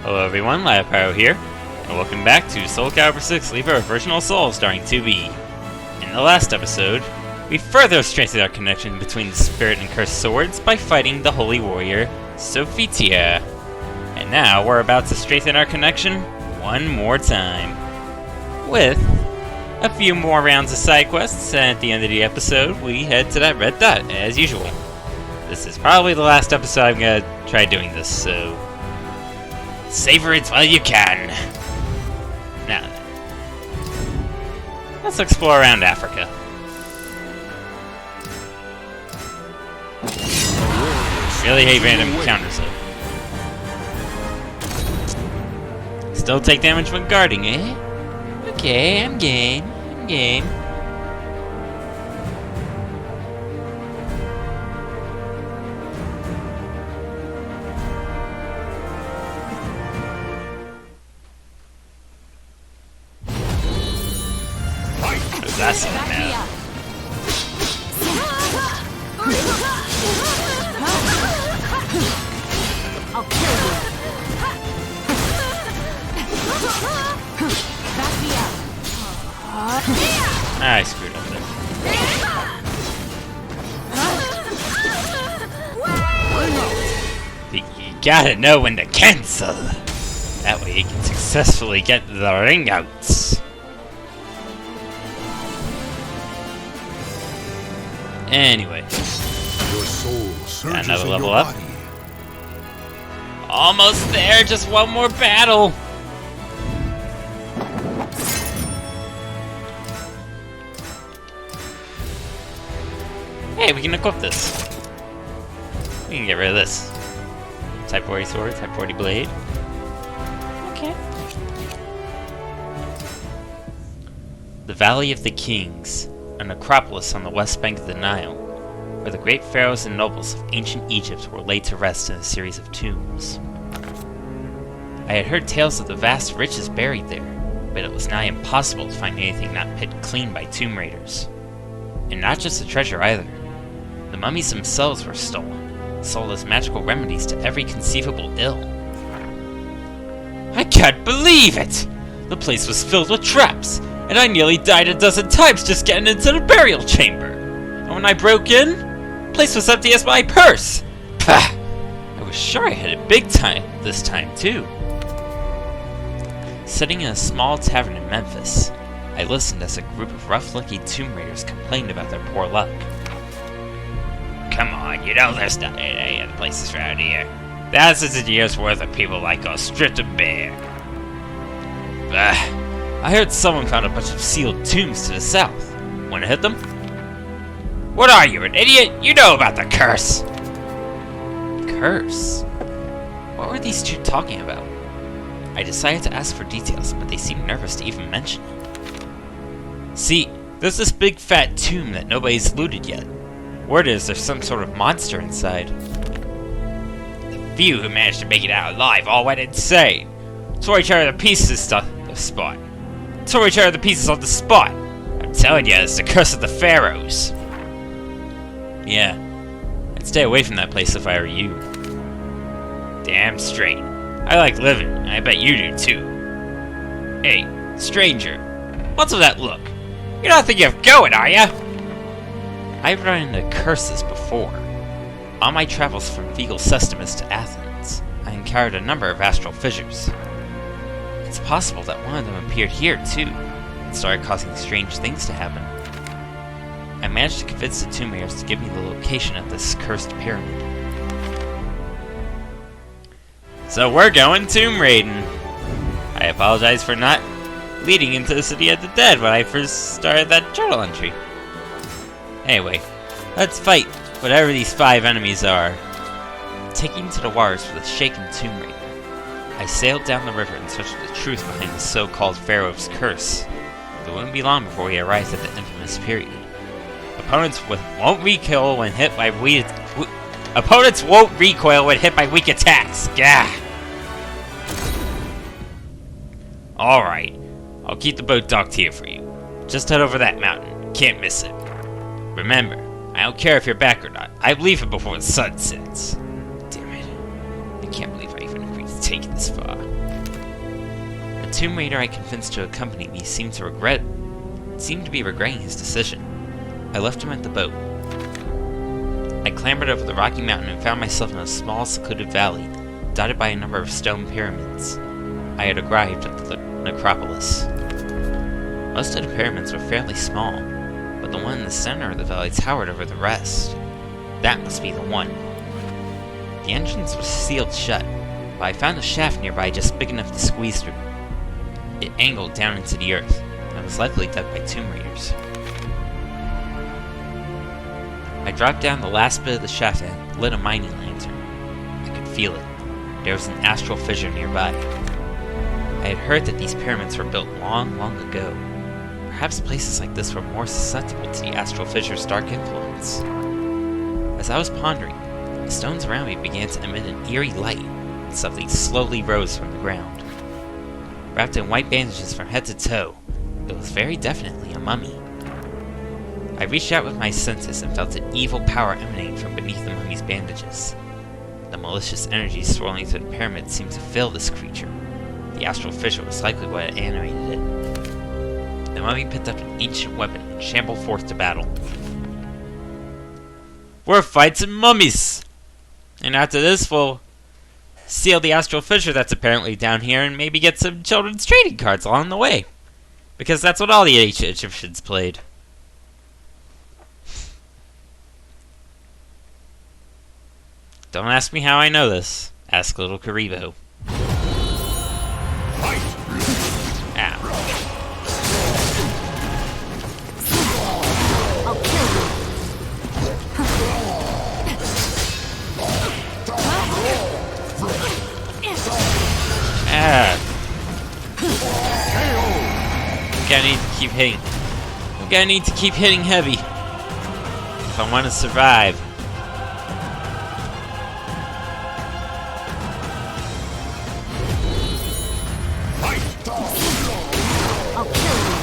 Hello everyone, Laparo here, and welcome back to SOULCALIBUR 6 Libra Virginal Soul starring 2B. In the last episode, we further strengthened our connection between the spirit and cursed swords by fighting the holy warrior, Sophitia. And now we're about to strengthen our connection one more time, with a few more rounds of side quests, and at the end of the episode, we head to that red dot, as usual. This is probably the last episode I'm gonna try doing this, so savor it while you can. Now then, let's explore around Africa. Really hate random encounters though. Still take damage when guarding, eh? Okay, I'm game. I'm game. Zasalamel. I'll kill you. Back me up. I screwed up there. You gotta know when to cancel. That way you can successfully get the ring outs. Anyway, your soul surges another in level your up. body. Almost there, just one more battle. Hey, we can equip this. We can get rid of this. Type 40 sword, type 40 blade. Okay. The Valley of the Kings, a necropolis on the west bank of the Nile, where the great pharaohs and nobles of ancient Egypt were laid to rest in a series of tombs. I had heard tales of the vast riches buried there, but it was nigh impossible to find anything not picked clean by tomb raiders. And not just the treasure either. The mummies themselves were stolen, sold as magical remedies to every conceivable ill. I can't believe it! The place was filled with traps, and I nearly died a dozen times just getting into the burial chamber. And when I broke in, the place was empty as my purse. Pah! I was sure I had it big time this time too. Sitting in a small tavern in Memphis, I listened as a group of rough-looking tomb raiders complained about their poor luck. Come on, you know there's not any other places around here. Thousands of years worth of people like us stripped and bare. Bah! I heard someone found a bunch of sealed tombs to the south. Wanna hit them? What are you, an idiot? You know about the curse! Curse? What were these two talking about? I decided to ask for details, but they seemed nervous to even mention it. See, there's this big fat tomb that nobody's looted yet. Word is there's some sort of monster inside. The few who managed to make it out alive all went insane. Tore each other to pieces the spot. Tore each other to pieces on the spot. I'm telling you, it's the curse of the pharaohs. Yeah, I'd stay away from that place if I were you. Damn straight. I like living, and I bet you do too. Hey, stranger, what's with that look? You're not thinking of going, are ya? I've run into curses before. On my travels from Fegal Sestimus to Athens, I encountered a number of astral fissures. It's possible that one of them appeared here too, and started causing strange things to happen. I managed to convince the tomb raiders to give me the location of this cursed pyramid. So we're going tomb raiding. I apologize for not leading into the city of the dead when I first started that journal entry. Anyway, let's fight whatever these 5 enemies are. Taking to the waters with a shaken tomb raider, I sailed down the river in search of the truth behind the so-called Pharaoh's curse. But it wouldn't be long before we arrived at the infamous period. Opponents won't recoil when hit by weak attacks. Gah! Alright, I'll keep the boat docked here for you. Just head over that mountain. Can't miss it. Remember, I don't care if you're back or not. I leave it before the sun sets. Damn it. I can't believe I even agreed to take it this far. tomb raider I convinced to accompany me seemed to be regretting his decision. I left him at the boat. I clambered over the rocky mountain and found myself in a small, secluded valley, dotted by a number of stone pyramids. I had arrived at the Necropolis. Most of the pyramids were fairly small, but the one in the center of the valley towered over the rest. That must be the one. The entrance was sealed shut, but I found a shaft nearby just big enough to squeeze through. It angled down into the earth, and was likely dug by tomb raiders. I dropped down the last bit of the shaft and lit a mining lantern. I could feel it. There was an astral fissure nearby. I had heard that these pyramids were built long, long ago. Perhaps places like this were more susceptible to the astral fissure's dark influence. As I was pondering, the stones around me began to emit an eerie light, and something slowly rose from the ground. Wrapped in white bandages from head to toe, it was very definitely a mummy. I reached out with my senses and felt an evil power emanating from beneath the mummy's bandages. The malicious energy swirling through the pyramid seemed to fill this creature. The astral fissure was likely what had animated it. The mummy picked up an ancient weapon and shambled forth to battle. We're fighting mummies! And after this, we'll seal the astral fissure that's apparently down here and maybe get some children's trading cards along the way. Because that's what all the ancient Egyptians played. Don't ask me how I know this. Ask little Karibo. Ow. I'll kill you. Ah. I'm gonna need to keep hitting. I'm gonna need to keep hitting heavy if I want to survive. I'll kill you.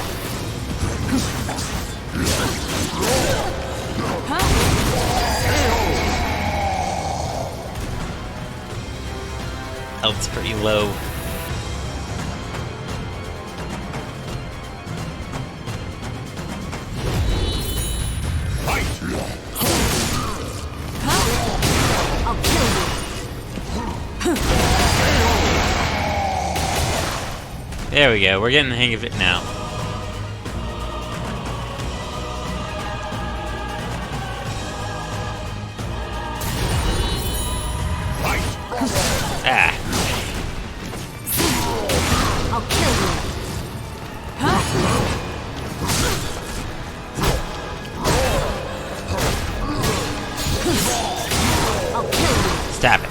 Health's pretty low. I'll kill you. There we go, we're getting the hang of it now. Ah. I'll kill you. I'll kill you. Stop it.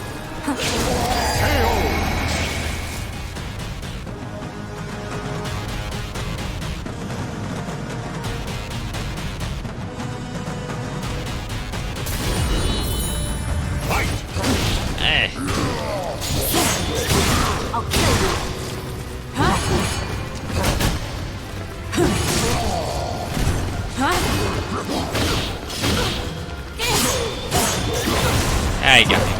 Eh. I'll kill you. Ah, you got me.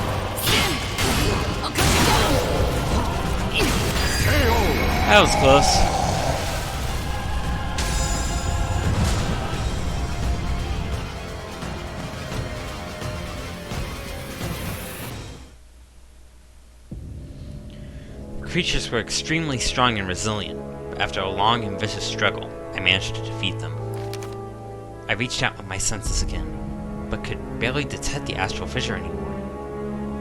That was close. Creatures were extremely strong and resilient, but after a long and vicious struggle, I managed to defeat them. I reached out with my senses again, but could barely detect the astral fissure anymore.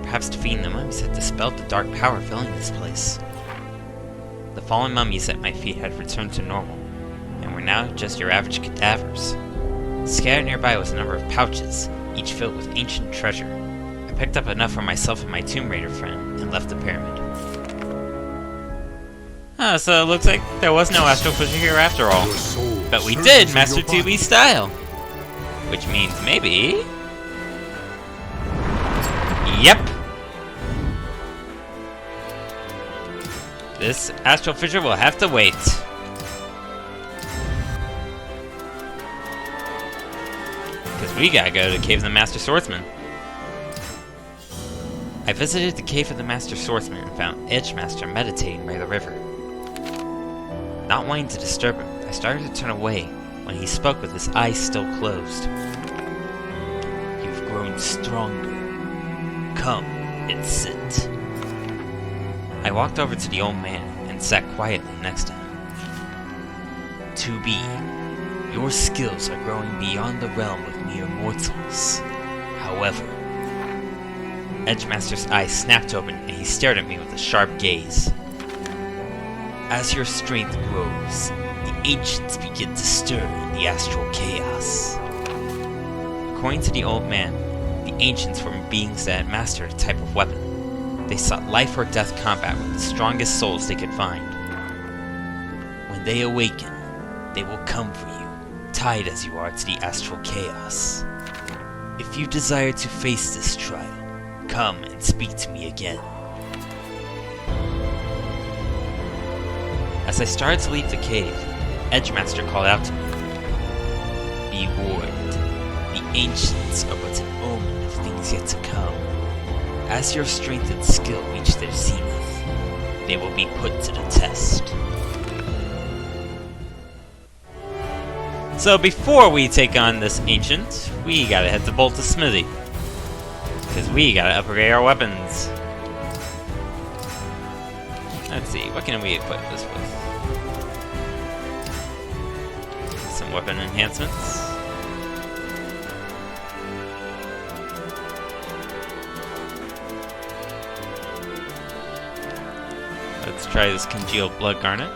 Perhaps defeating the mummies had dispelled the dark power filling this place. The fallen mummies at my feet had returned to normal, and were now just your average cadavers. Scattered nearby was a number of pouches, each filled with ancient treasure. I picked up enough for myself and my tomb raider friend, and left the pyramid. So it looks like there was no astral fissure here after all. But we did master 2B style! Which means maybe... Yep! This astral fissure will have to wait. Because we gotta go to the Cave of the Master Swordsman. I visited the Cave of the Master Swordsman and found Edgemaster meditating by the river. Not wanting to disturb him, I started to turn away when he spoke with his eyes still closed. You've grown stronger. Come and sit. I walked over to the old man and sat quietly next to him. To be, your skills are growing beyond the realm of mere mortals. However, Edgemaster's eyes snapped open and he stared at me with a sharp gaze. As your strength grows, the ancients begin to stir in the astral chaos. According to the old man, the ancients were beings that had mastered a type of weapon. They sought life or death combat with the strongest souls they could find. When they awaken, they will come for you, tied as you are to the astral chaos. If you desire to face this trial, come and speak to me again. As I started to leave the cave, Edgemaster called out to me. Be warned. The ancients are but an omen of things yet to come. As your strength and skill reach their zenith, they will be put to the test. So before we take on this ancient, we gotta head to Bolt's Smithy. Because we gotta upgrade our weapons. Let's see, what can we equip this with? Some weapon enhancements. Let's try this congealed blood garnet.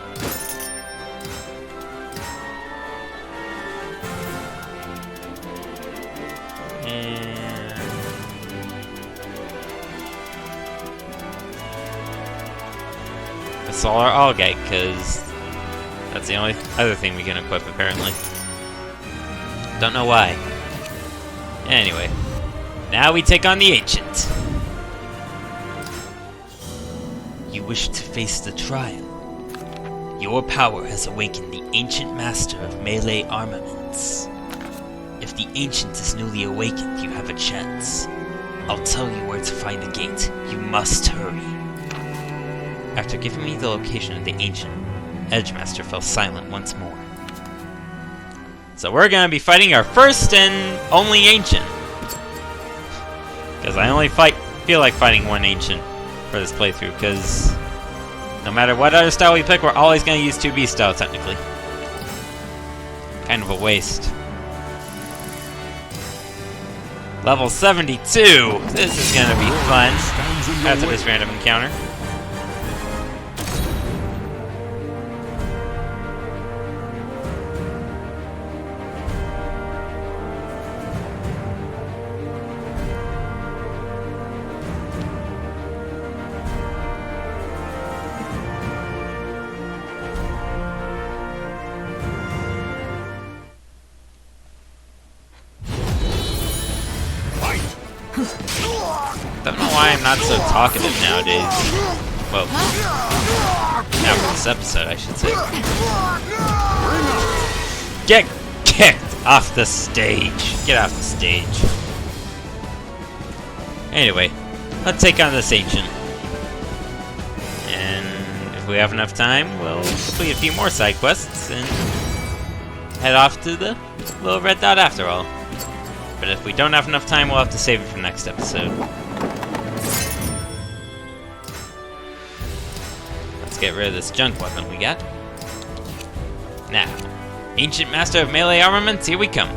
And the solar algae, because that's the only other thing we can equip apparently. Don't know why. Anyway, now we take on the ancient. You wish to face the trial. Your power has awakened the ancient master of melee armaments. If the ancient is newly awakened, you have a chance. I'll tell you where to find the gate. You must hurry. After giving me the location of the ancient, Edgemaster fell silent once more. So we're gonna be fighting our first and only ancient. Because I only feel like fighting one ancient for this playthrough, because no matter what other style we pick, we're always going to use 2B style, technically. Kind of a waste. Level 72! This is going to be fun after this random encounter. Don't know why I'm not so talkative nowadays. Well, now for this episode, I should say. Get kicked off the stage. Get off the stage. Anyway, let's take on this ancient. And if we have enough time, we'll complete a few more side quests and head off to the little red dot after all. But if we don't have enough time, we'll have to save it for next episode. Let's get rid of this junk weapon we got. Now, Ancient Master of Melee Armaments, here we come.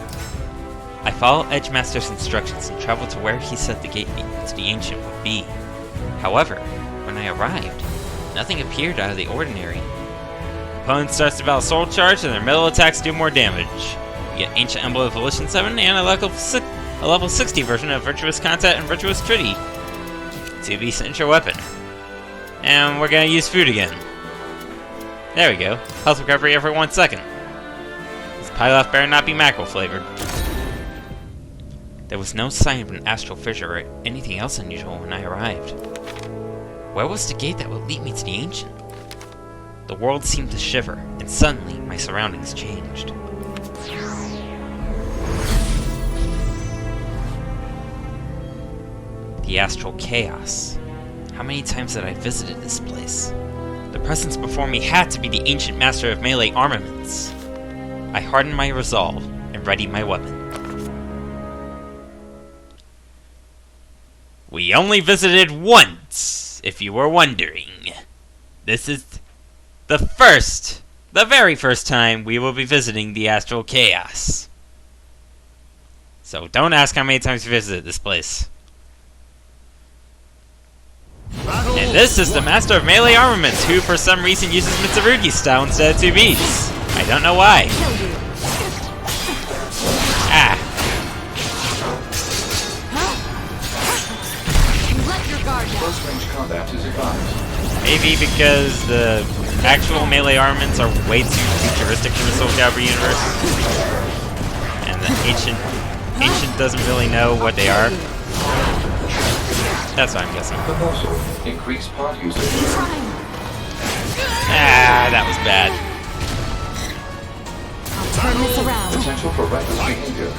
I follow Edgemaster's instructions and travel to where he said the gate to the Ancient would be. However, when I arrived, nothing appeared out of the ordinary. Opponent starts to battle Soul Charge and their metal attacks do more damage. You get Ancient Emblem Evolution 7 and a level 60 version of Virtuous Contact and Virtuous Treaty. 2B signature weapon. And we're gonna use food again. There we go. Health recovery every 1 second. This pilaf better not be mackerel flavored. There was no sign of an astral fissure or anything else unusual when I arrived. Where was the gate that would lead me to the Ancient? The world seemed to shiver, and suddenly my surroundings changed. The astral chaos. How many times had I visited this place? The presence before me had to be the ancient master of melee armaments. I hardened my resolve and readied my weapon. We only visited once, if you were wondering. This is the very first time we will be visiting the Astral Chaos. So don't ask how many times we visited this place. And this is the Master of Melee Armaments, who for some reason uses Mitsurugi style instead of 2Bs. I don't know why. Ah. Close range combat is advised. Maybe because the actual melee armaments are way too futuristic for the SOULCALIBUR universe. And the ancient doesn't really know what they are. That's what I'm guessing. Proposal. Increase pod usage. Ah, that was bad. Turn this around. Potential for reckless behavior.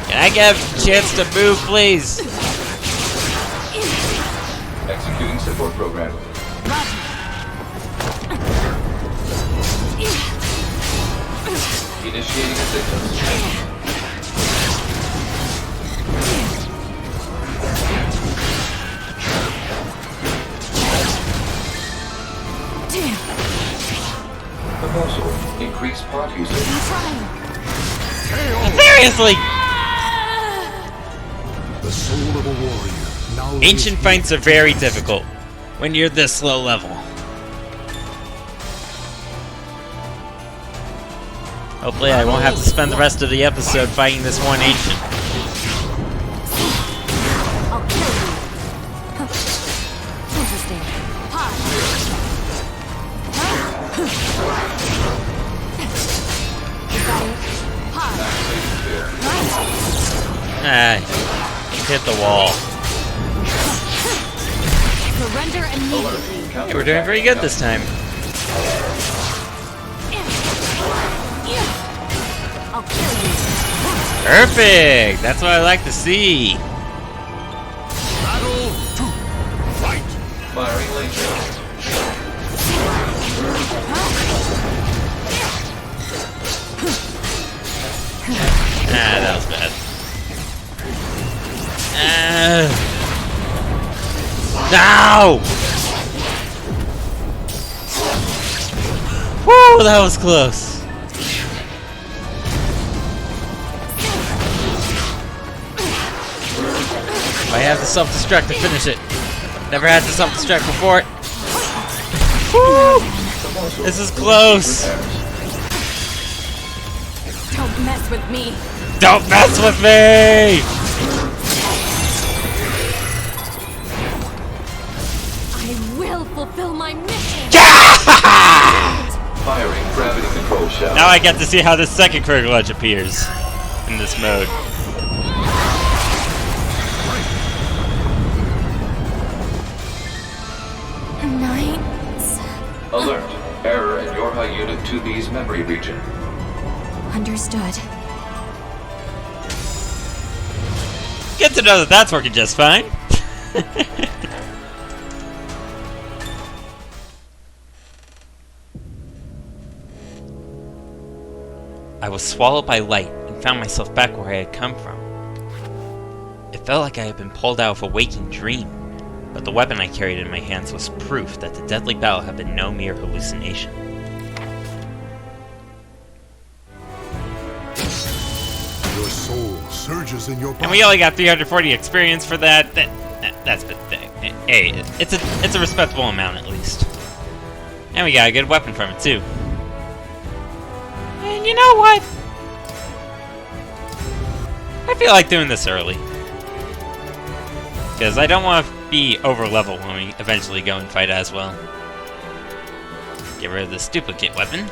Can I get a chance to move, please? Executing support program. Initiating assistance. Proposal. Increase pod usage. Seriously! The soul of a warrior. Now Ancient fights are very difficult when you're this low level. Hopefully I won't have to spend the rest of the episode fighting this one ancient. I'll kill you. Interesting. Hi. Is that it? Hi. Ah, hit the wall. Surrender immediately. Hey, we're doing pretty good this time. I'll kill you. Perfect! That's what I like to see. battle to fight. Firing laser. Ah, that was bad. No! Woo, that was close. I have the self-destruct to finish it. Never had the self-destruct before. Woo! This is close. Don't mess with me. Don't mess with me! I will fulfill my mission. Firing gravity control shell. Now I get to see how the second critical edge appears in this mode. Knights. Alert. Error in your high unit 2B's memory region. Understood. Good to know that that's working just fine. I was swallowed by light and found myself back where I had come from. It felt like I had been pulled out of a waking dream, but the weapon I carried in my hands was proof that the deadly battle had been no mere hallucination. Your soul surges in your body. And we only got 340 experience for that. That's pathetic. Hey, it's a respectable amount at least. And we got a good weapon from it too. And you know what? I feel like doing this early. Because I don't want to be over level when we eventually go and fight Azwel. Get rid of this duplicate weapon.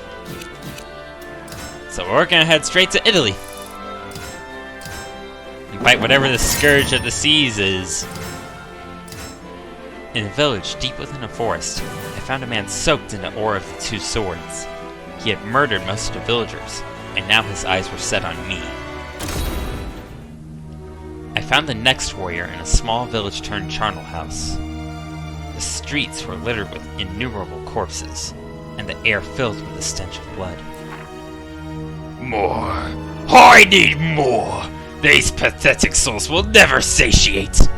So we're gonna head straight to Italy. And fight whatever the Scourge of the Seas is. In a village deep within a forest, I found a man soaked in the ore of the two swords. He had murdered most of the villagers, and now his eyes were set on me. found the next warrior in a small village turned charnel house. The streets were littered with innumerable corpses, and the air filled with the stench of blood. More! I need more! These pathetic souls will never satiate!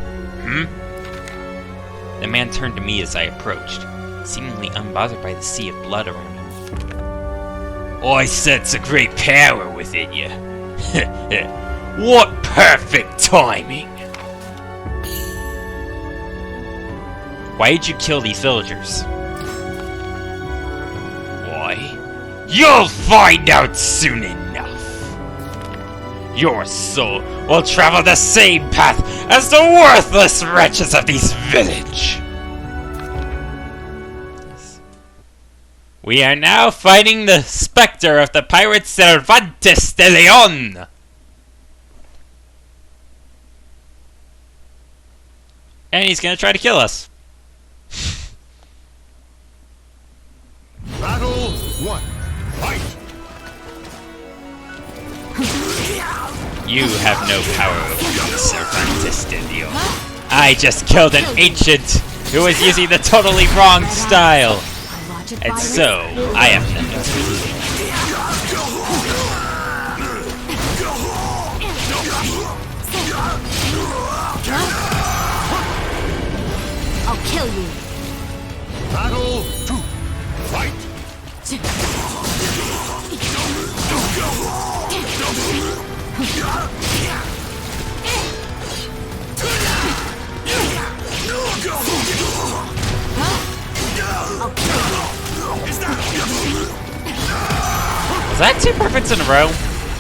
The man turned to me as I approached, seemingly unbothered by the sea of blood around him. I sense a great power within you. What perfect timing! Why did you kill these villagers? Why? You'll find out soon enough! Your soul will travel the same path as the worthless wretches of this village! We are now fighting the specter of the pirate Cervantes de Leon! And he's gonna try to kill us. Battle 1. Fight! You have no power over me, Cervantes de Leon. I just killed an ancient who was using the totally wrong style. And so, I have nothing to do. I'll kill you. Battle 2. Fight! Was that 2 perfects in a row?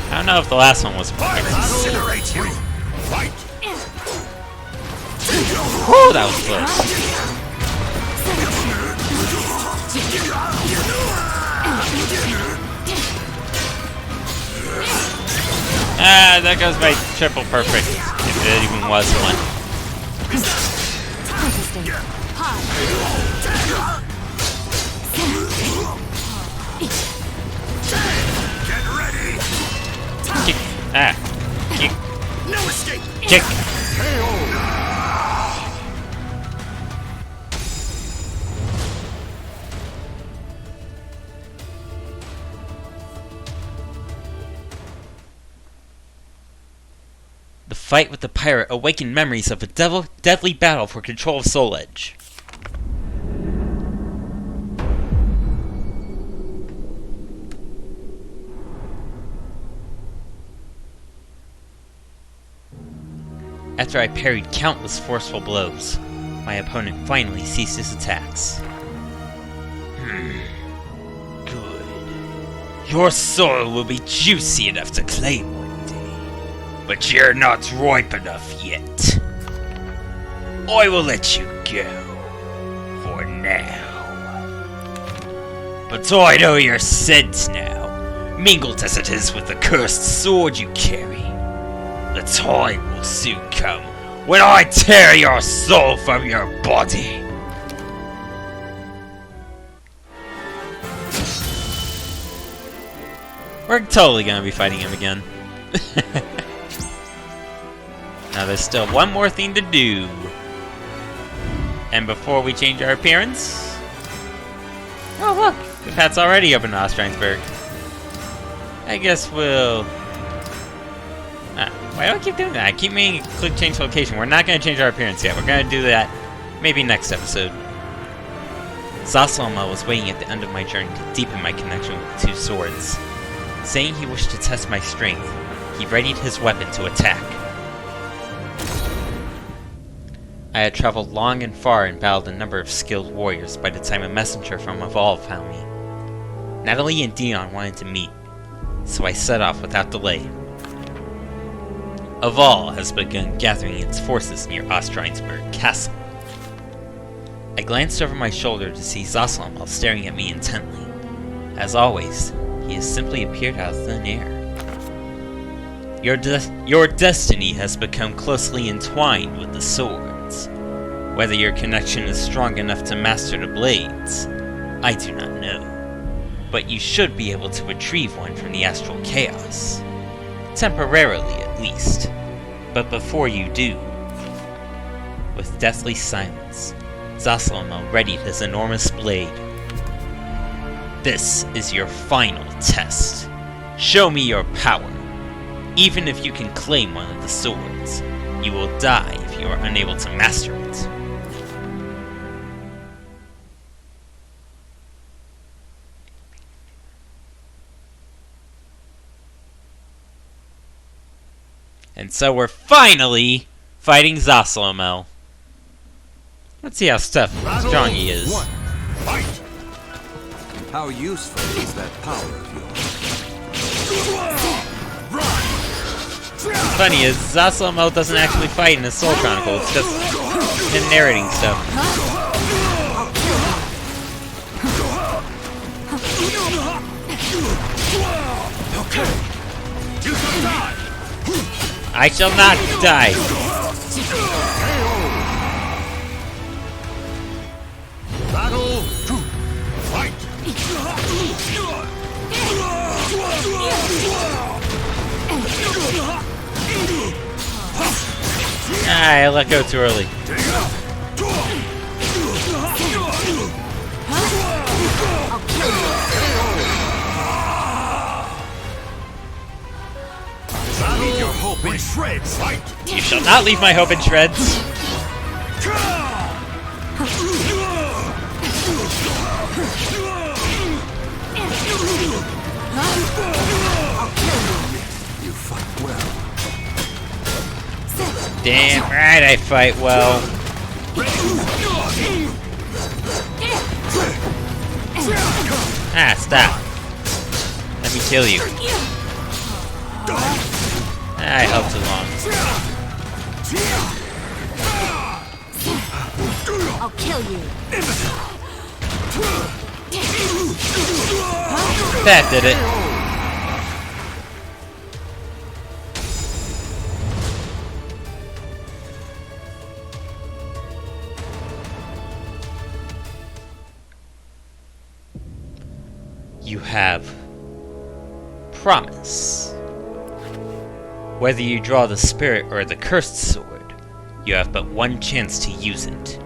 I don't know if the last one was perfect. Incinerate you! Fight! Whew, that was close. Ah, there goes my triple perfect, if it even was one. Get ready! Kick. Ah. Kick. No escape! Kick. The fight with the pirate awakened memories of a deadly battle for control of Soul Edge. After I parried countless forceful blows, my opponent finally ceased his attacks. Good. Your soul will be juicy enough to claim one day, but you're not ripe enough yet. I will let you go, for now. But I know your scent now, mingled as it is with the cursed sword you carry. The time will soon come when I tear your soul from your body. We're totally gonna be fighting him again. Now there's still one more thing to do. And before we change our appearance... Oh look! The path's already open to Ostrheinsburg. I guess we'll... Why do I keep doing that? I keep meaning to click change location. We're not going to change our appearance yet. We're going to do that maybe next episode. Zasalamel was waiting at the end of my journey to deepen my connection with the 2 swords. Saying he wished to test my strength, he readied his weapon to attack. I had traveled long and far and battled a number of skilled warriors by the time a messenger from Evolve found me. Natalie and Dion wanted to meet, so I set off without delay. Azwel has begun gathering its forces near Ostrheinsburg Castle. I glanced over my shoulder to see Zasalamel staring at me intently. As always, he has simply appeared out of thin air. Your destiny has become closely entwined with the swords. Whether your connection is strong enough to master the blades, I do not know. But you should be able to retrieve one from the astral chaos. Temporarily, at least. But before you do, with deathly silence, Zasalamel readied his enormous blade. This is your final test. Show me your power. Even if you can claim one of the swords, you will die if you are unable to master it. And so we're finally fighting Zasalamel. Let's see how strong he is. One. Fight! How useful is that power of yours? What's funny is Zasalamel doesn't actually fight in the Soul Chronicle, it's just him narrating stuff. I shall not die! Battle 2. Fight! I let go too early. Battle your hope in shreds. Fight! You shall not leave my hope in shreds. You fight well. Damn right I fight well. Ah, stop. Let me kill you. I held too long. I'll kill you. That did it. You have promise. Whether you draw the spirit or the cursed sword, you have but one chance to use it.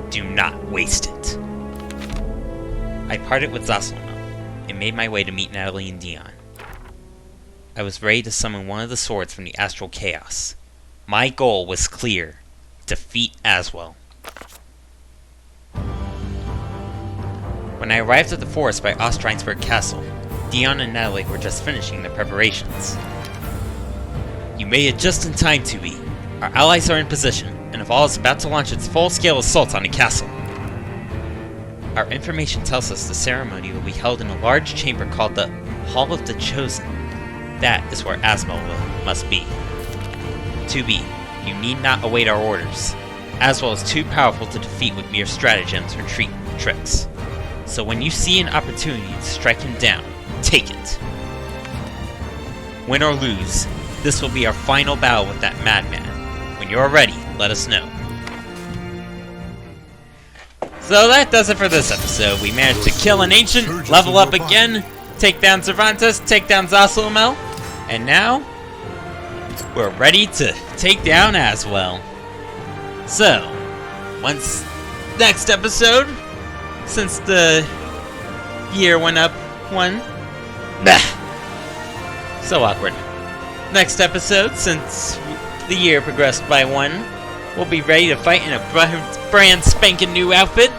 Do not waste it. I parted with Zasalamel and made my way to meet Natalie and Dion. I was ready to summon one of the swords from the astral chaos. My goal was clear: defeat Azwel. When I arrived at the forest by Ostrheinsburg Castle, Dion and Natalie were just finishing their preparations. You made it just in time, 2E. Our allies are in position, and Aval is about to launch its full-scale assault on the castle. Our information tells us the ceremony will be held in a large chamber called the Hall of the Chosen. That is where Azwel must be. 2B, you need not await our orders. Azwel is too powerful to defeat with mere stratagems or tricks. So when you see an opportunity to strike him down, take it. Win or lose, this will be our final battle with that madman. When you're ready, let us know. So that does it for this episode. We managed to kill an ancient, level up again, take down Cervantes, take down Zasalamel, and now we're ready to take down Azwel. So, next episode, since the year went up one. So awkward. Next episode, since the year progressed by one, we'll be ready to fight in a brand spanking new outfit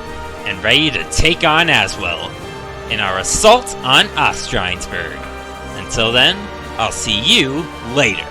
and ready to take on Azwel in our assault on Ostrheinsburg. Until then, I'll see you later.